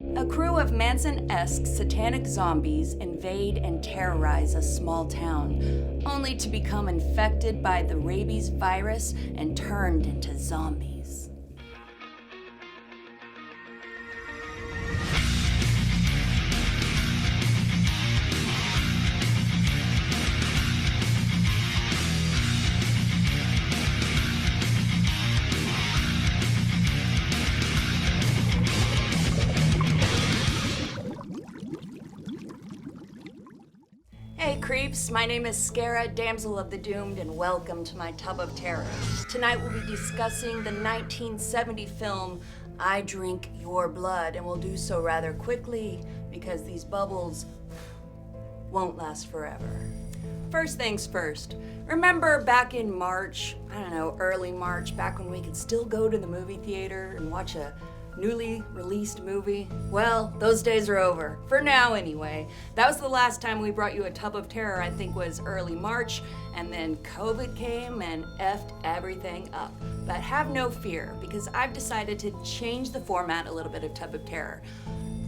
A crew of Manson-esque satanic zombies invade and terrorize a small town, only to become infected by the rabies virus and turned into zombies. Hey creeps, my name is Scarah, Damsel of the Doomed, and welcome to my Tub of Terror. Tonight we'll be discussing the 1970 film, I Drink Your Blood, and we'll do so rather quickly because these bubbles won't last forever. First things first, remember back in March, early March, back when we could still go to the movie theater and watch a newly released movie? Well, those days are over. For now, anyway. That was the last time we brought you a Tub of Terror, I think was early March, and then COVID came and effed everything up. But have no fear, because I've decided to change the format a little bit of Tub of Terror.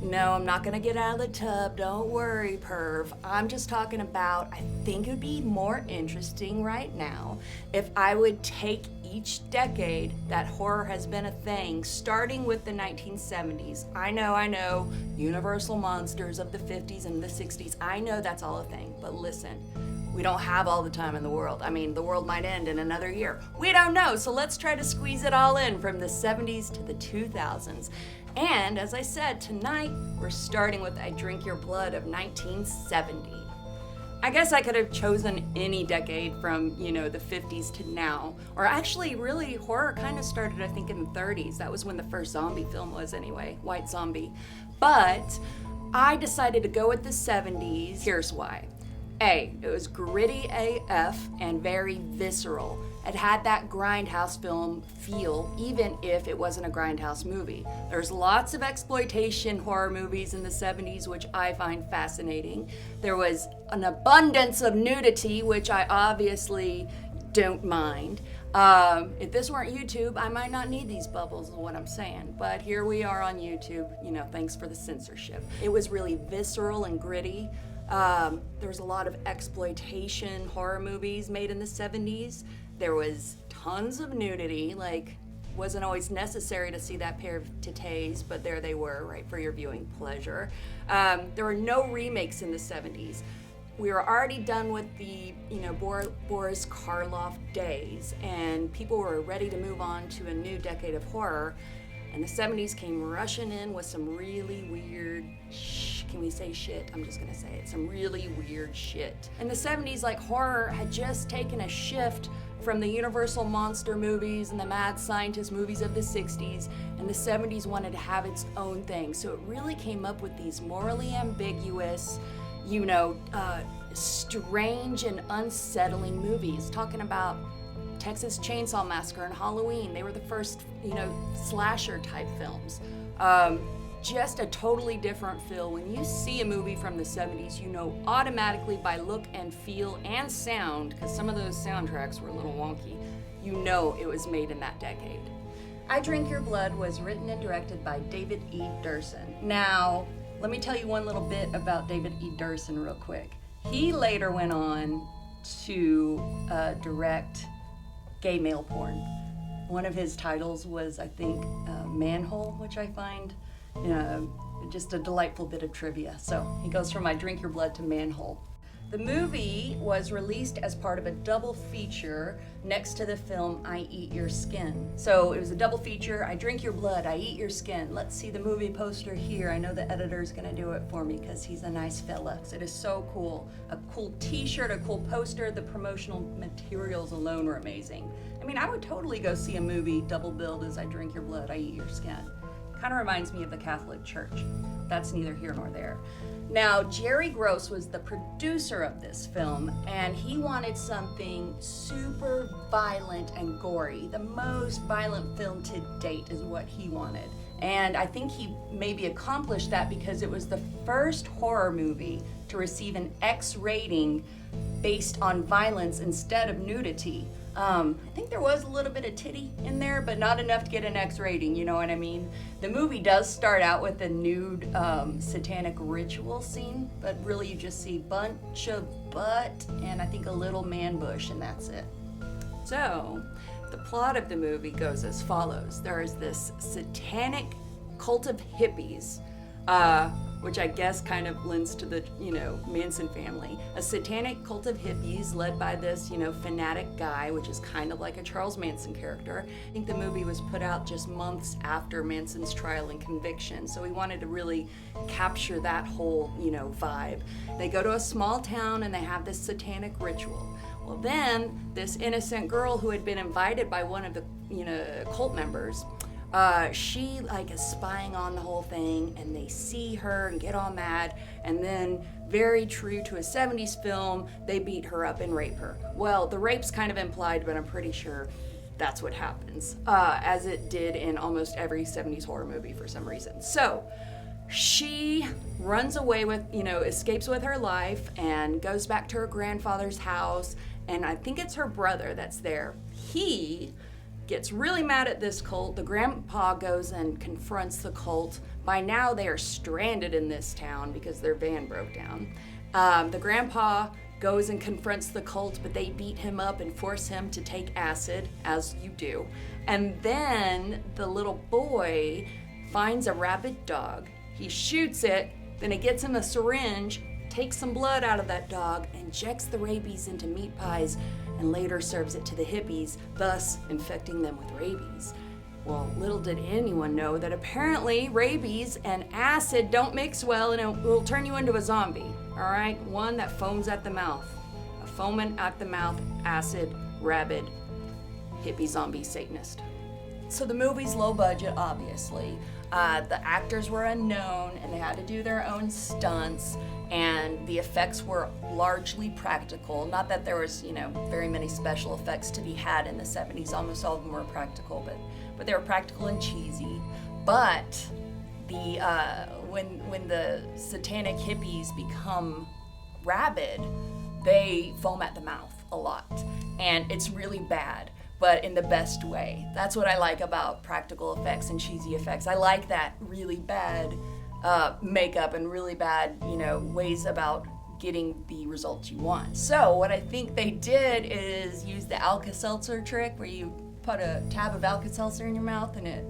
No, I'm not gonna get out of the tub, don't worry, perv. I'm just talking about, I think it would be more interesting right now if I would take each decade that horror has been a thing, starting with the 1970s. I know, Universal monsters of the 50s and the 60s, I know that's all a thing, but listen, we don't have all the time in the world. I mean, the world might end in another year. We don't know, so let's try to squeeze it all in from the 70s to the 2000s. And as I said, tonight we're starting with I Drink Your Blood of 1970. I guess I could have chosen any decade from, the 50s to now. Or actually, really, horror kind of started, I think, in the 30s. That was when the first zombie film was anyway, White Zombie. But I decided to go with the 70s. Here's why. A, it was gritty AF and very visceral. It had that grindhouse film feel, even if it wasn't a grindhouse movie. There's lots of exploitation horror movies in the 70s, which I find fascinating. There was an abundance of nudity, which I obviously don't mind. If this weren't YouTube, I might not need these bubbles, is what I'm saying. But here we are on YouTube, thanks for the censorship. It was really visceral and gritty. There was a lot of exploitation horror movies made in the 70s. There was tons of nudity, wasn't always necessary to see that pair of titties, but there they were, right, for your viewing pleasure. There were no remakes in the 70s. We were already done with the, Boris Karloff days, and people were ready to move on to a new decade of horror. And the 70s came rushing in with some really weird can we say shit? I'm just gonna say it. Some really weird shit. In the 70s, horror had just taken a shift from the Universal monster movies and the mad scientist movies of the 60s, and the 70s wanted to have its own thing. So it really came up with these morally ambiguous, strange and unsettling movies, talking about Texas Chainsaw Massacre and Halloween. They were the first, slasher type films. Just a totally different feel. When you see a movie from the 70s, you know automatically by look and feel and sound, because some of those soundtracks were a little wonky, you know it was made in that decade. I Drink Your Blood was written and directed by David E. Durson. Now, let me tell you one little bit about David E. Durson real quick. He later went on to direct gay male porn. One of his titles was, I think, Manhole, which I find just a delightful bit of trivia. So he goes from I Drink Your Blood to Manhole. The movie was released as part of a double feature next to the film I Eat Your Skin. So it was a double feature, I Drink Your Blood, I Eat Your Skin. Let's see the movie poster here. I know the editor's gonna do it for me because he's a nice fella. It is so cool. A cool t-shirt, a cool poster, the promotional materials alone were amazing. I mean, I would totally go see a movie double billed as I Drink Your Blood, I Eat Your Skin. Kind of reminds me of the Catholic Church. That's neither here nor there. Now, Jerry Gross was the producer of this film, and he wanted something super violent and gory. The most violent film to date is what he wanted. And I think he maybe accomplished that because it was the first horror movie to receive an X rating based on violence instead of nudity. I think there was a little bit of titty in there, but not enough to get an X rating, you know what I mean? The movie does start out with a nude satanic ritual scene, but really you just see a bunch of butt and I think a little man bush, and that's it. So, the plot of the movie goes as follows. There is this satanic cult of hippies, which I guess kind of lends to the, Manson family. A satanic cult of hippies led by this, fanatic guy, which is kind of like a Charles Manson character. I think the movie was put out just months after Manson's trial and conviction, so we wanted to really capture that whole, vibe. They go to a small town and they have this satanic ritual. Well, then this innocent girl who had been invited by one of the, cult members, she is spying on the whole thing, and they see her and get all mad, and then, very true to a 70s film, they beat her up and rape her. Well, the rape's kind of implied, but I'm pretty sure that's what happens, as it did in almost every 70s horror movie for some reason. So, she runs away with, escapes with her life and goes back to her grandfather's house, and I think it's her brother that's there. He gets really mad at this cult. The grandpa goes and confronts the cult. By now they are stranded in this town because their van broke down. The grandpa goes and confronts the cult, but they beat him up and force him to take acid, as you do. And then the little boy finds a rabid dog. He shoots it, then he gets him a syringe, takes some blood out of that dog, injects the rabies into meat pies, and later serves it to the hippies, thus infecting them with rabies. Well, little did anyone know that apparently rabies and acid don't mix well, and it will turn you into a zombie, all right? One that foams at the mouth. A foaming at the mouth, acid, rabid, hippie zombie Satanist. So the movie's low budget, obviously. The actors were unknown, and they had to do their own stunts, and the effects were largely practical. Not that there was, very many special effects to be had in the 70s. Almost all of them were practical, but they were practical and cheesy. But the when the satanic hippies become rabid, they foam at the mouth a lot, and it's really bad, but in the best way. That's what I like about practical effects and cheesy effects. I like that really bad makeup and really bad, ways about getting the results you want. So what I think they did is use the Alka-Seltzer trick, where you put a tab of Alka-Seltzer in your mouth and it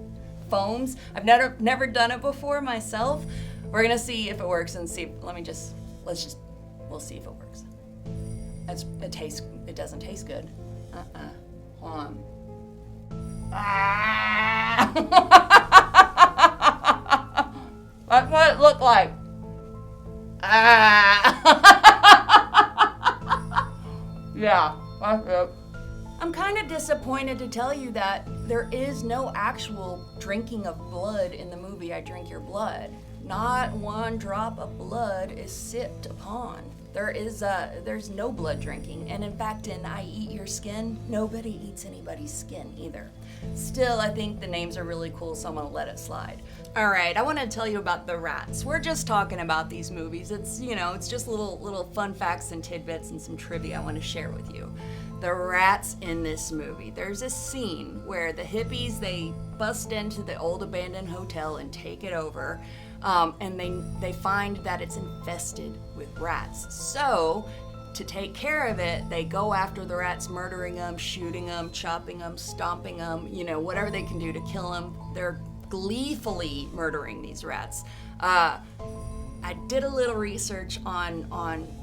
foams. I've never done it before myself. We're gonna see if it works and see. We'll see if it works. It doesn't taste good. Hold on. That's what it looked like. Yeah, that's it. I'm kind of disappointed to tell you that there is no actual drinking of blood in the movie I Drink Your Blood. Not one drop of blood is sipped upon. There's no blood drinking, and in fact in I Eat Your Skin, nobody eats anybody's skin either. Still, I think the names are really cool, so I'm gonna let it slide. Alright, I want to tell you about the rats. We're just talking about these movies. It's, it's just little fun facts and tidbits and some trivia I want to share with you. The rats in this movie. There's a scene where the hippies, they bust into the old abandoned hotel and take it over. And they find that it's infested with rats. So, to take care of it, they go after the rats, murdering them, shooting them, chopping them, stomping them, whatever they can do to kill them. They're gleefully murdering these rats. I did a little research on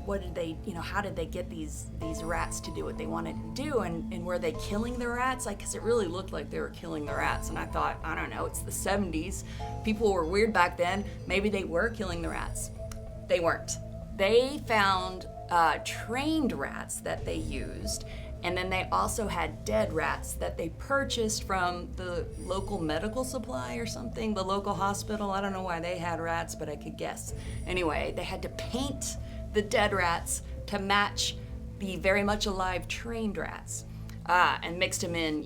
what did they, how did they get these rats to do what they wanted to do, and were they killing the rats? Because it really looked like they were killing the rats, and I thought, I don't know, it's the 70s. People were weird back then. Maybe they were killing the rats. They weren't. They found trained rats that they used, and then they also had dead rats that they purchased from the local medical supply or something, the local hospital. I don't know why they had rats, but I could guess. Anyway, they had to paint the dead rats to match the very much alive trained rats, and mixed them in,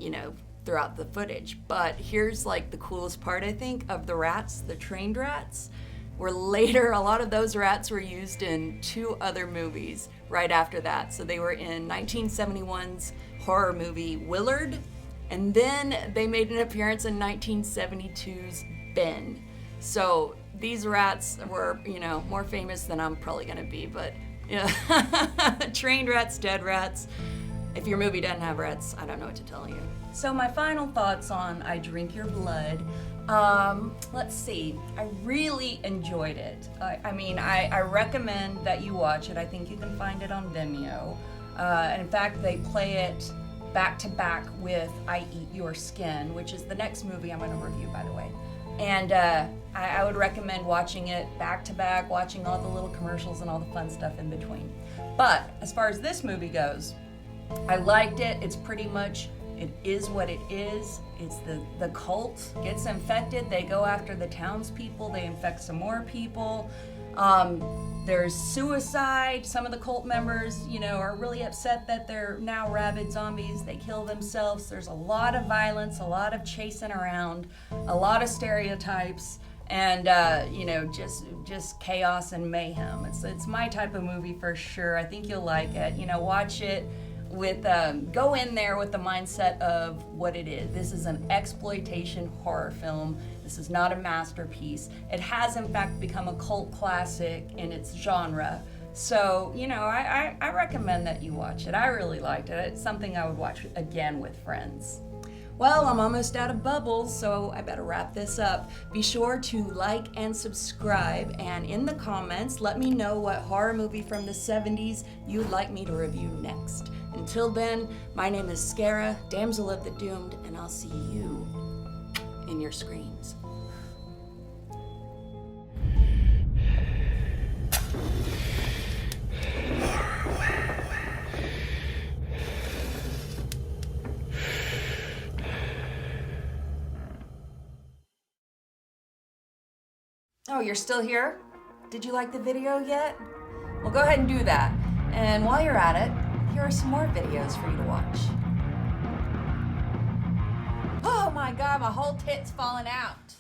throughout the footage. But here's like the coolest part, I think, of the rats, the trained rats, were later, a lot of those rats were used in 2 other movies right after that. So they were in 1971's horror movie Willard, and then they made an appearance in 1972's Ben. So these rats were, you know, more famous than I'm probably gonna be, but yeah. Trained rats, dead rats. If your movie doesn't have rats, I don't know what to tell you. So my final thoughts on I Drink Your Blood. Let's see. I really enjoyed it. I recommend that you watch it. I think you can find it on Vimeo. And in fact, they play it back to back with I Eat Your Skin, which is the next movie I'm going to review, by the way. And I would recommend watching it back to back, watching all the little commercials and all the fun stuff in between. But as far as this movie goes, I liked it. It's pretty much, it is what it is. It's the cult gets infected. They go after the townspeople. They infect some more people. There's suicide. Some of the cult members, you know, are really upset that they're now rabid zombies. They kill themselves. There's a lot of violence, a lot of chasing around, a lot of stereotypes, and you know, just chaos and mayhem. It's my type of movie for sure. I think you'll like it. You know, watch it with go in there with the mindset of what it is. This is an exploitation horror film. This is not a masterpiece. It has in fact become a cult classic in its genre. So, you know, I recommend that you watch it. I really liked it. It's something I would watch again with friends. Well, I'm almost out of bubbles, so I better wrap this up. Be sure to like and subscribe, and in the comments, let me know what horror movie from the 70s you'd like me to review next. Until then, my name is Scarah, Damsel of the Doomed, and I'll see you in your screams. Oh, you're still here? Did you like the video yet? Well, go ahead and do that. And while you're at it, here are some more videos for you to watch. Oh my God, my whole tit's falling out.